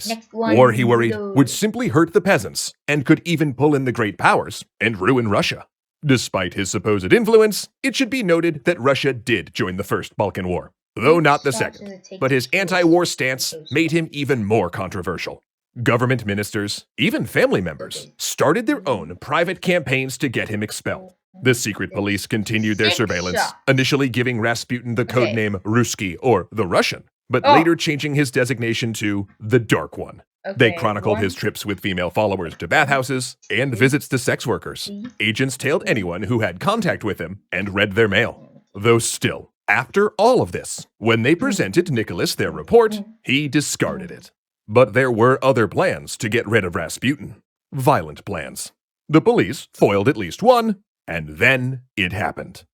Next one, War, he worried, go. would simply hurt the peasants and could even pull in the great powers and ruin Russia. Despite his supposed influence, it should be noted that Russia did join the First Balkan War, though not the second. But his anti-war stance made him even more controversial. Government ministers, even family members, started their own private campaigns to get him expelled. The secret police continued their surveillance, initially giving Rasputin the codename Ruski, or the Russian, but later changing his designation to the Dark One. They chronicled his trips with female followers to bathhouses and visits to sex workers. Agents tailed anyone who had contact with him and read their mail. Though still, after all of this, when they presented Nicholas their report, he discarded it. But there were other plans to get rid of Rasputin. Violent plans. The police foiled at least one, and then it happened.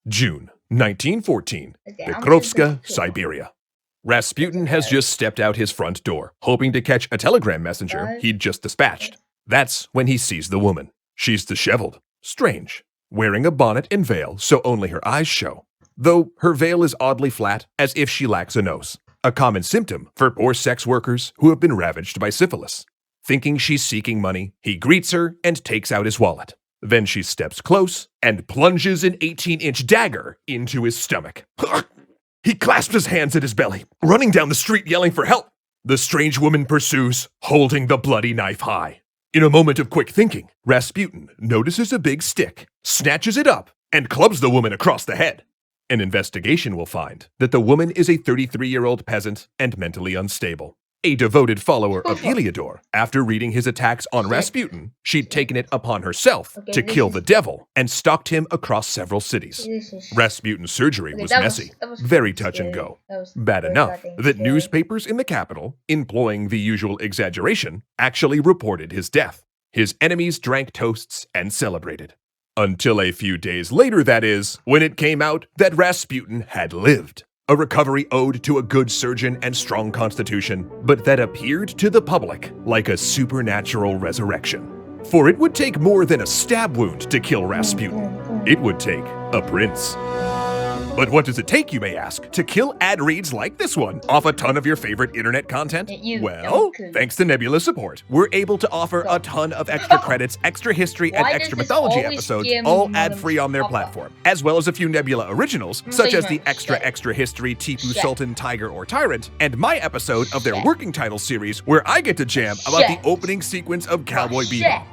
June 1914, Pokrovska, Siberia. Rasputin has just stepped out his front door, hoping to catch a telegram messenger he'd just dispatched. That's when he sees the woman. She's disheveled, strange, wearing a bonnet and veil so only her eyes show, though her veil is oddly flat, as if she lacks a nose, a common symptom for poor sex workers who have been ravaged by syphilis. Thinking she's seeking money, he greets her and takes out his wallet. Then she steps close and plunges an 18-inch dagger into his stomach. He clasps his hands at his belly, running down the street yelling for help. The strange woman pursues, holding the bloody knife high. In a moment of quick thinking, Rasputin notices a big stick, snatches it up, and clubs the woman across the head. An investigation will find that the woman is a 33-year-old peasant and mentally unstable. A devoted follower of Heliodor, after reading his attacks on Rasputin, she'd taken it upon herself to kill the devil and stalked him across several cities. Rasputin's surgery was messy, very touch and go. Bad enough that newspapers in the capital, employing the usual exaggeration, actually reported his death. His enemies drank toasts and celebrated. Until a few days later, that is, when it came out that Rasputin had lived. A recovery owed to a good surgeon and strong constitution, but that appeared to the public like a supernatural resurrection. For it would take more than a stab wound to kill Rasputin. It would take a prince. But what does it take, you may ask, to kill ad reads like this one off a ton of your favorite internet content? Well, thanks to Nebula support, we're able to offer a ton of extra credits, extra history, and extra mythology episodes, all ad-free on their platform, as well as a few Nebula originals, such as the extra history Tipu Sultan, Tiger, or Tyrant, and my episode of their working title series, where I get to jam about the opening sequence of Cowboy Bebop.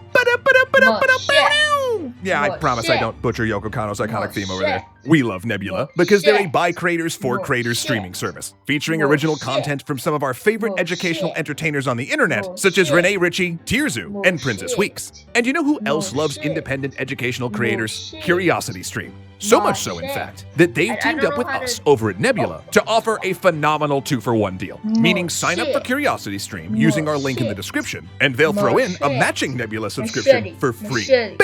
Yeah, I promise I don't butcher Yoko Kanno's iconic theme over there. We love Nebula because they're a by creators for creators streaming service, featuring original content from some of our favorite educational entertainers on the internet, such as Renee Ritchie, Tirzu, and Princess Weeks. And you know who else loves independent educational creators? Curiosity Stream. So much so, in fact, that they've teamed up with us over at Nebula to offer a phenomenal 2-for-1 deal. Meaning sign up for Curiosity Stream using our link in the description, and they'll throw in a matching Nebula subscription for free. Sorry.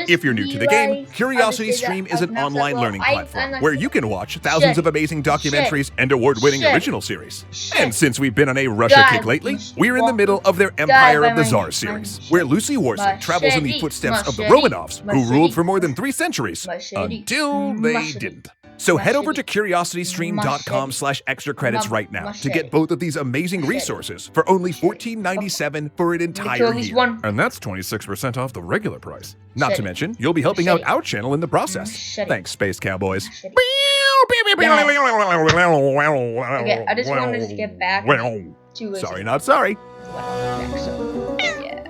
If you're new to the game, Curiosity Stream is an online learning platform where you can watch thousands of amazing documentaries and award-winning original series. And since we've been on a Russia kick lately, we're in the middle of their Empire of the Tsars series, where Lucy Worsley travels in the footsteps of the Romanovs, who ruled for more than 3 centuries, until they didn't. So head over to curiositystream.com/extra credits right now to get both of these amazing resources for only $14.97 for an entire year. And that's 26% off the regular price. Not to mention, you'll be helping out our channel in the process. Thanks, Space Cowboys. Okay, I just wanted to get back to Sorry, not sorry.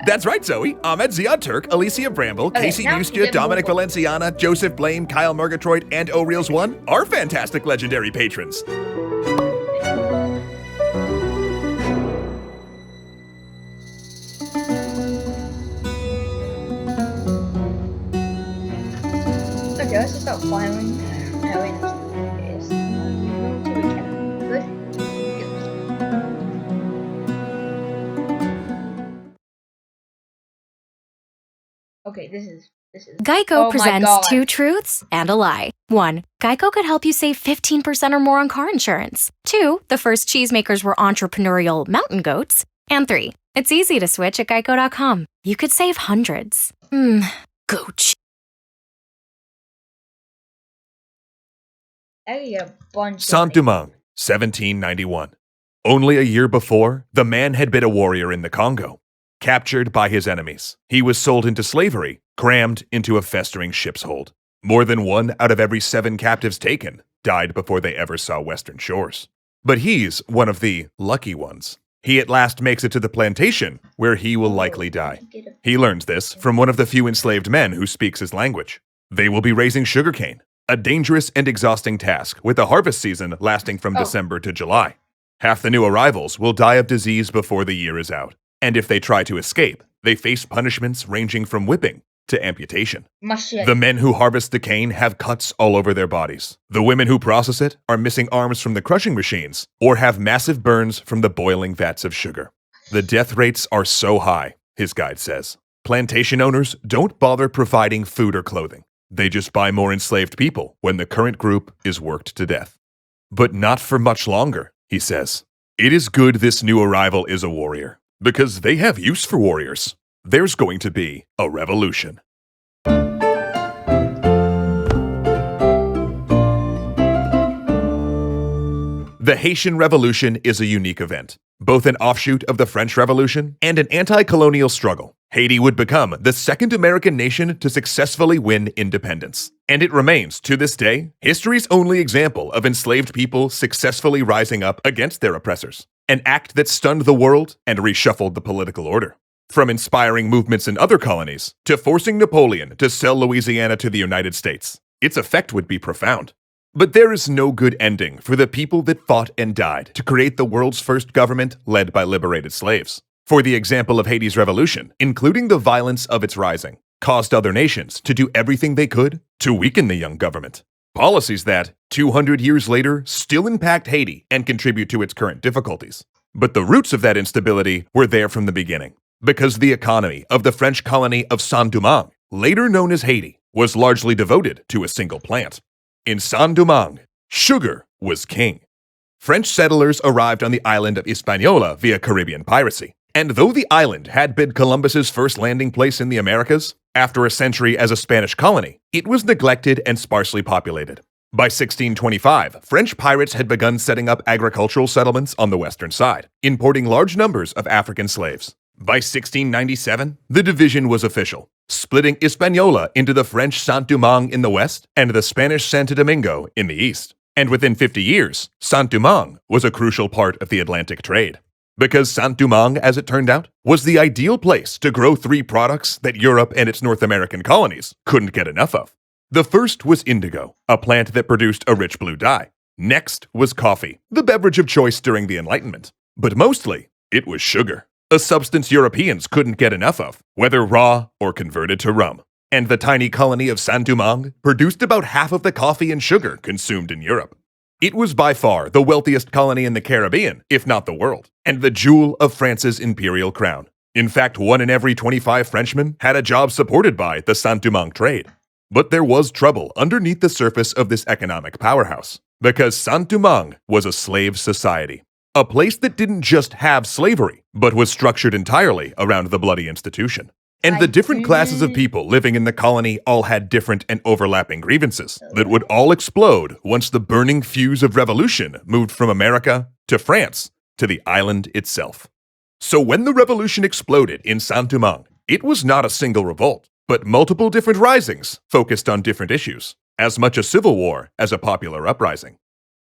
That's right, Zoe. Ahmed Ziad Turk, Alicia Bramble, Casey Mustia, Dominic Valenciana, Joseph Blame, Kyle Murgatroyd, and O'Reels1 are fantastic legendary patrons. Okay, let's just start filing. Okay, this is Geico presents 2 truths and a lie. 1. Geico could help you save 15% or more on car insurance. 2. The first cheesemakers were entrepreneurial mountain goats. And 3. It's easy to switch at geico.com. You could save hundreds. Gooch. I get a bunch Saint-Domingue, 1791. Only a year before, the man had been a warrior in the Congo. Captured by his enemies, he was sold into slavery, crammed into a festering ship's hold. More than 1 out of every 7 captives taken died before they ever saw western shores. But he's one of the lucky ones. He at last makes it to the plantation, where he will likely die. He learns this from one of the few enslaved men who speaks his language. They will be raising sugarcane, a dangerous and exhausting task with a harvest season lasting from December to July. Half the new arrivals will die of disease before the year is out. And if they try to escape, they face punishments ranging from whipping to amputation. The men who harvest the cane have cuts all over their bodies. The women who process it are missing arms from the crushing machines or have massive burns from the boiling vats of sugar. The death rates are so high, his guide says. Plantation owners don't bother providing food or clothing. They just buy more enslaved people when the current group is worked to death. But not for much longer, he says. It is good this new arrival is a warrior, because they have use for warriors. There's going to be a revolution. The Haitian Revolution is a unique event, both an offshoot of the French Revolution and an anti-colonial struggle. Haiti would become the second American nation to successfully win independence. And it remains, to this day, history's only example of enslaved people successfully rising up against their oppressors. An act that stunned the world and reshuffled the political order. From inspiring movements in other colonies to forcing Napoleon to sell Louisiana to the United States, its effect would be profound. But there is no good ending for the people that fought and died to create the world's first government led by liberated slaves. For the example of Haiti's revolution, including the violence of its rising, caused other nations to do everything they could to weaken the young government. Policies that, 200 years later, still impact Haiti and contribute to its current difficulties. But the roots of that instability were there from the beginning, because the economy of the French colony of Saint-Domingue, later known as Haiti, was largely devoted to a single plant. In Saint-Domingue, sugar was king. French settlers arrived on the island of Hispaniola via Caribbean piracy. And though the island had been Columbus's first landing place in the Americas, after a century as a Spanish colony, it was neglected and sparsely populated. By 1625, French pirates had begun setting up agricultural settlements on the western side, importing large numbers of African slaves. By 1697, the division was official, splitting Hispaniola into the French Saint-Domingue in the west and the Spanish Santo Domingo in the east. And within 50 years, Saint-Domingue was a crucial part of the Atlantic trade. Because Saint-Domingue, as it turned out, was the ideal place to grow 3 products that Europe and its North American colonies couldn't get enough of. The first was indigo, a plant that produced a rich blue dye. Next was coffee, the beverage of choice during the Enlightenment. But mostly, it was sugar, a substance Europeans couldn't get enough of, whether raw or converted to rum. And the tiny colony of Saint-Domingue produced about half of the coffee and sugar consumed in Europe. It was by far the wealthiest colony in the Caribbean, if not the world, and the jewel of France's imperial crown. In fact, 1 in every 25 Frenchmen had a job supported by the Saint-Domingue trade. But there was trouble underneath the surface of this economic powerhouse, because Saint-Domingue was a slave society. A place that didn't just have slavery, but was structured entirely around the bloody institution. And the different classes of people living in the colony all had different and overlapping grievances that would all explode once the burning fuse of revolution moved from America to France to the island itself. So when the revolution exploded in Saint-Domingue, it was not a single revolt, but multiple different risings focused on different issues, as much a civil war as a popular uprising.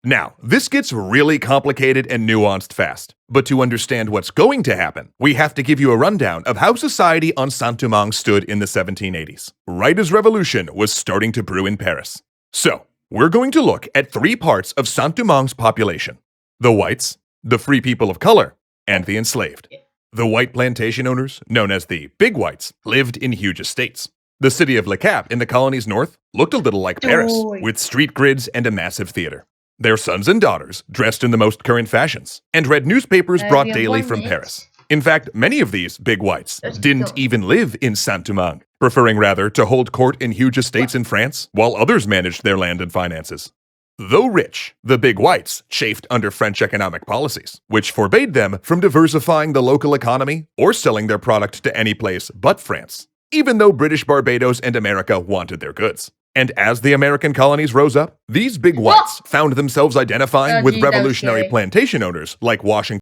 Now, this gets really complicated and nuanced fast, but to understand what's going to happen, we have to give you a rundown of how society on Saint-Domingue stood in the 1780s, right as revolution was starting to brew in Paris. So, we're going to look at 3 parts of Saint-Domingue's population: the whites, the free people of color, and the enslaved. The white plantation owners, known as the Big Whites, lived in huge estates. The city of Le Cap in the colony's north looked a little like Paris, with street grids and a massive theater. Their sons and daughters dressed in the most current fashions and read newspapers brought daily from Paris. In fact, many of these Big Whites didn't even live in Saint-Domingue, preferring rather to hold court in huge estates in France while others managed their land and finances. Though rich, the Big Whites chafed under French economic policies, which forbade them from diversifying the local economy or selling their product to any place but France, even though British Barbados and America wanted their goods. And as the American colonies rose up, these big whites found themselves identifying with geez, that was revolutionary scary. plantation owners like Washington.